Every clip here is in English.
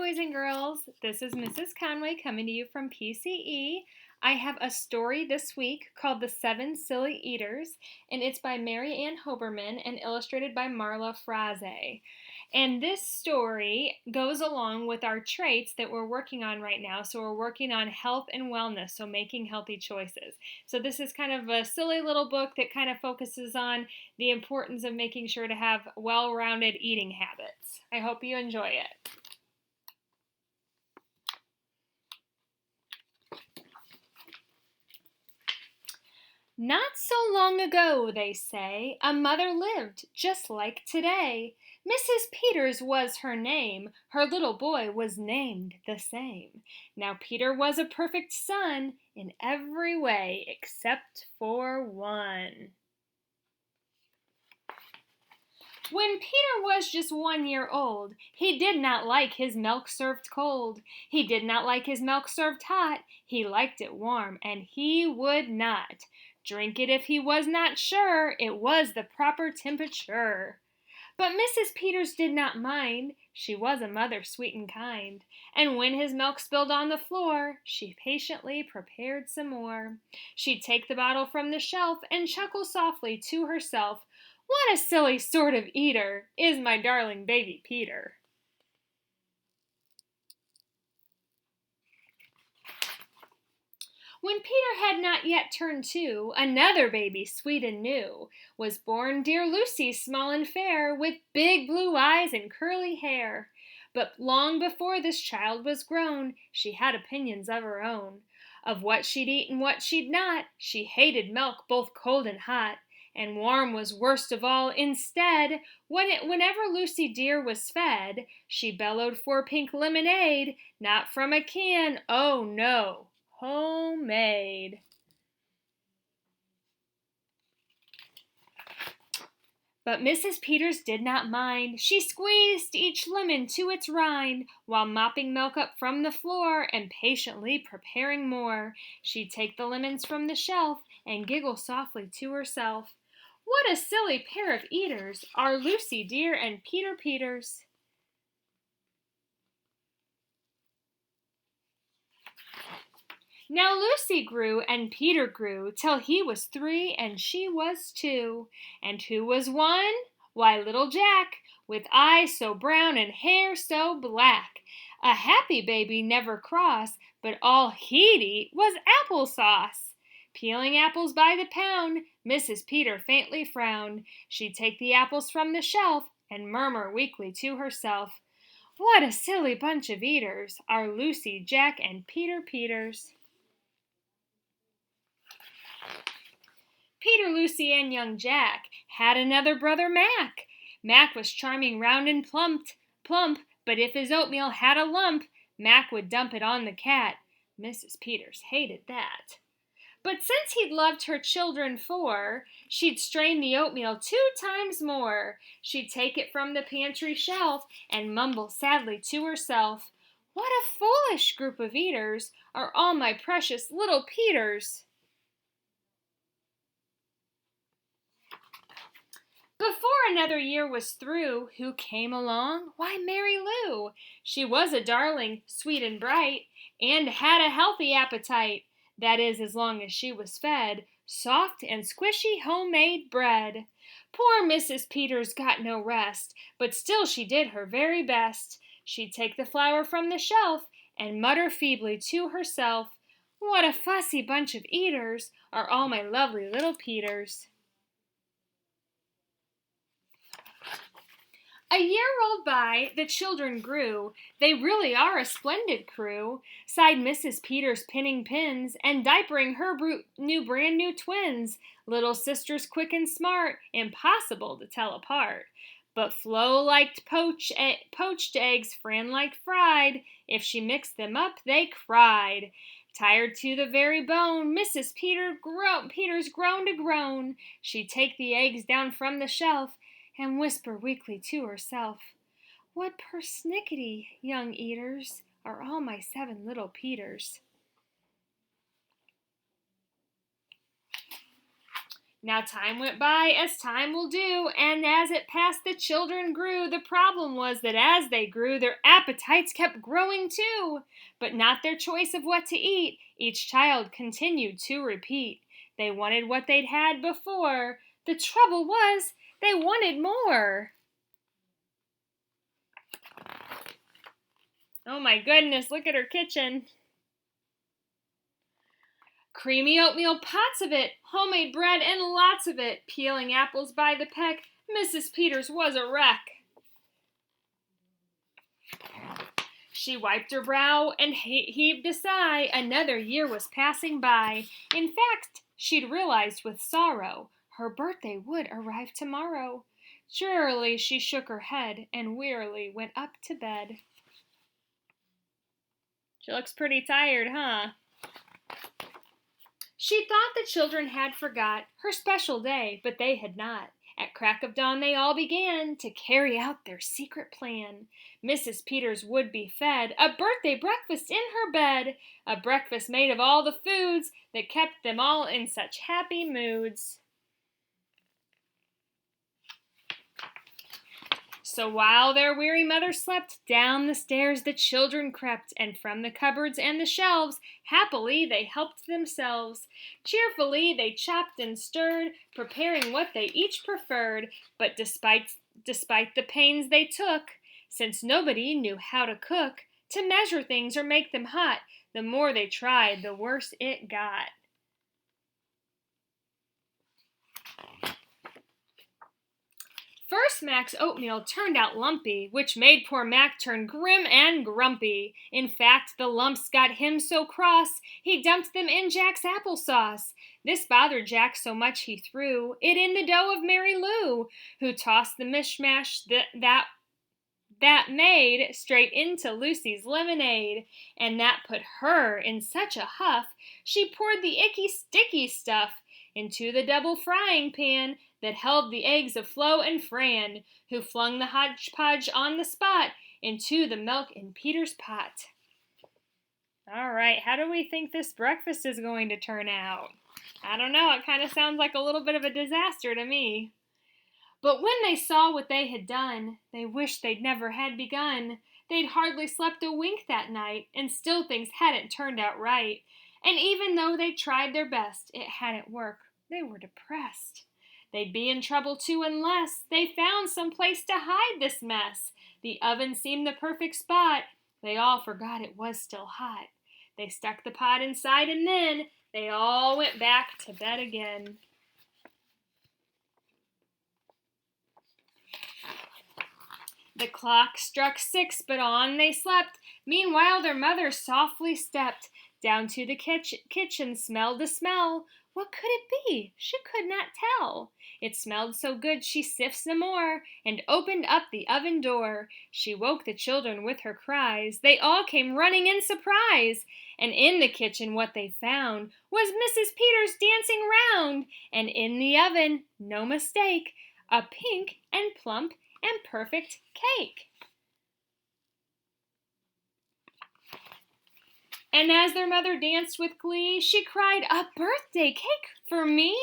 boys and girls. This is Mrs. Conway coming to you from PCE. I have a story this week called The Seven Silly Eaters, and it's by Mary Ann Hoberman and illustrated by Marla Frazee. And this story goes along with our traits that we're working on right now. So we're working on health and wellness, so making healthy choices. So this is kind of a silly little book that kind of focuses on the importance of making sure to have well-rounded eating habits. I hope you enjoy it. Not so long ago, they say, a mother lived just like today. Mrs. Peters was her name, her little boy was named the same. Now Peter was a perfect son in every way except for one. When Peter was just 1 year old, he did not like his milk served cold. He did not like his milk served hot. He liked it warm, and he would not drink it if he was not sure it was the proper temperature. But Mrs. Peters did not mind. She was a mother sweet and kind. And when his milk spilled on the floor, she patiently prepared some more. She'd take the bottle from the shelf and chuckle softly to herself, "What a silly sort of eater is my darling baby Peter." When Peter had not yet turned 2, another baby, sweet and new, was born, dear Lucy, small and fair, with big blue eyes and curly hair. But long before this child was grown, she had opinions of her own, of what she'd eat and what she'd not. She hated milk both cold and hot, and warm was worst of all. Instead, whenever Lucy dear was fed, she bellowed for pink lemonade, not from a can, oh no, homemade. But Mrs. Peters did not mind. She squeezed each lemon to its rind, while mopping milk up from the floor and patiently preparing more. She'd take the lemons from the shelf and giggle softly to herself, "What a silly pair of eaters are Lucy dear and Peter Peters." Now Lucy grew and Peter grew till he was 3 and she was 2. And who was 1? Why, little Jack, with eyes so brown and hair so black. A happy baby, never cross, but all he'd eat was applesauce. Peeling apples by the pound, Mrs. Peter faintly frowned. She'd take the apples from the shelf and murmur weakly to herself, "What a silly bunch of eaters are Lucy, Jack, and Peter Peters." Peter, Lucy, and young Jack had another brother, Mac. Mac was charming, round, and plump, but if his oatmeal had a lump, Mac would dump it on the cat. Mrs. Peters hated that. But since he'd loved her children 4, she'd strain the oatmeal 2 times more. She'd take it from the pantry shelf and mumble sadly to herself, "What a foolish group of eaters are all my precious little Peters." Before another year was through, who came along? Why, Mary Lou. She was a darling, sweet and bright, and had a healthy appetite. That is, as long as she was fed soft and squishy homemade bread. Poor Mrs. Peters got no rest, but still she did her very best. She'd take the flour from the shelf and mutter feebly to herself, "What a fussy bunch of eaters are all my lovely little Peters." A year rolled by, the children grew. They really are a splendid crew, sighed Mrs. Peters, pinning pins and diapering her brand new twins. Little sisters quick and smart, impossible to tell apart. But Flo liked poached eggs, Fran liked fried. If she mixed them up, they cried. Tired to the very bone, Mrs. Peters groaned to groan. She'd take the eggs down from the shelf and whisper weakly to herself, "What persnickety young eaters are all my 7 little Peters." Now time went by as time will do, and as it passed the children grew. The problem was that as they grew, their appetites kept growing too, but not their choice of what to eat. Each child continued to repeat. They wanted what they'd had before. The trouble was, they wanted more. Oh my goodness, look at her kitchen. Creamy oatmeal, pots of it, homemade bread, and lots of it. Peeling apples by the peck, Mrs. Peters was a wreck. She wiped her brow and heaved a sigh. Another year was passing by. In fact, she'd realized with sorrow her birthday would arrive tomorrow. Drearily she shook her head and wearily went up to bed. She looks pretty tired, huh? She thought the children had forgot her special day, but they had not. At crack of dawn they all began to carry out their secret plan. Mrs. Peters would be fed a birthday breakfast in her bed, a breakfast made of all the foods that kept them all in such happy moods. So while their weary mother slept, down the stairs the children crept, and from the cupboards and the shelves, happily they helped themselves. Cheerfully they chopped and stirred, preparing what they each preferred. But despite the pains they took, since nobody knew how to cook, to measure things or make them hot, the more they tried, the worse it got. First Mac's oatmeal turned out lumpy, which made poor Mac turn grim and grumpy. In fact, the lumps got him so cross, he dumped them in Jack's applesauce. This bothered Jack so much he threw it in the dough of Mary Lou, who tossed the mishmash that made straight into Lucy's lemonade, and that put her in such a huff, she poured the icky sticky stuff into the double frying pan that held the eggs of Flo and Fran, who flung the hodgepodge on the spot into the milk in Peter's pot. All right, how do we think this breakfast is going to turn out? I don't know, it kind of sounds like a little bit of a disaster to me. But when they saw what they had done, they wished they'd never had begun. They'd hardly slept a wink that night, and still things hadn't turned out right. And even though they tried their best, it hadn't worked. They were depressed. They'd be in trouble too unless they found some place to hide this mess. The oven seemed the perfect spot. They all forgot it was still hot. They stuck the pot inside and then they all went back to bed again. The clock struck 6, but on they slept. Meanwhile their mother softly stepped down to the kitchen, smelled the smell. What could it be? She could not tell. It smelled so good she sniffed some more, and opened up the oven door. She woke the children with her cries. They all came running in surprise, and in the kitchen what they found was Mrs. Peters dancing round, and in the oven, no mistake, a pink and plump and perfect cake. And as their mother danced with glee, she cried, "A birthday cake for me?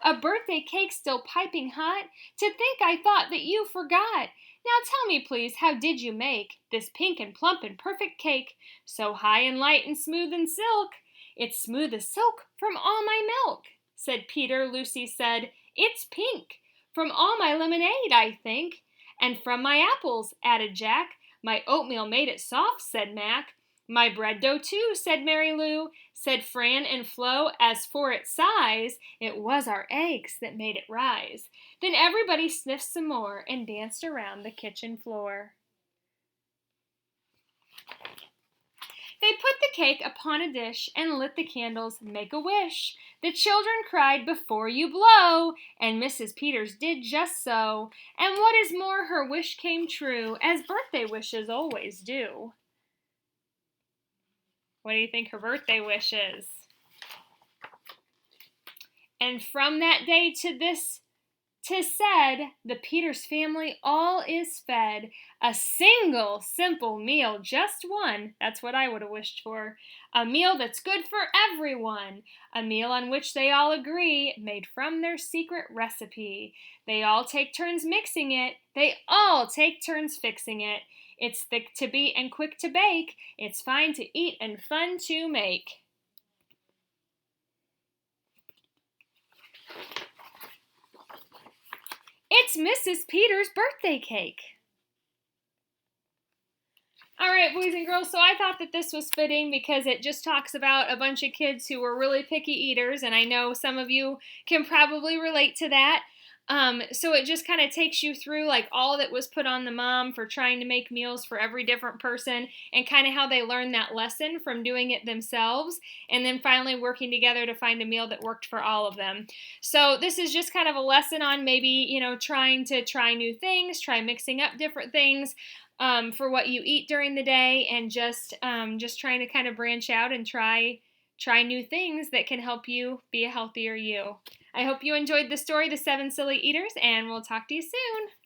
A birthday cake still piping hot? To think I thought that you forgot. Now tell me, please, how did you make this pink and plump and perfect cake, so high and light and smooth and silk?" "It's smooth as silk from all my milk," said Peter. Lucy said, "It's pink from all my lemonade, I think." "And from my apples," added Jack. "My oatmeal made it soft," said Mac. "My bread dough, too," said Mary Lou. Said Fran and Flo, "As for its size, it was our eggs that made it rise." Then everybody sniffed some more and danced around the kitchen floor. They put the cake upon a dish and lit the candles, "Make a wish." The children cried, "Before you blow," and Mrs. Peters did just so. And what is more, her wish came true, as birthday wishes always do. What do you think her birthday wish is? And from that day to this 'Tis said, the Peters family all is fed. A single simple meal, just one. That's what I would have wished for. A meal that's good for everyone. A meal on which they all agree, made from their secret recipe. They all take turns mixing it. They all take turns fixing it. It's thick to beat and quick to bake. It's fine to eat and fun to make. It's Mrs. Peters' birthday cake. All right, boys and girls, so I thought that this was fitting because it just talks about a bunch of kids who were really picky eaters, and I know some of you can probably relate to that. So it just kind of takes you through like all that was put on the mom for trying to make meals for every different person and kind of how they learned that lesson from doing it themselves and then finally working together to find a meal that worked for all of them. So this is just kind of a lesson on maybe, trying to try new things, try mixing up different things for what you eat during the day and just trying to kind of branch out and try new things that can help you be a healthier you. I hope you enjoyed the story, The 7 Silly Eaters, and we'll talk to you soon.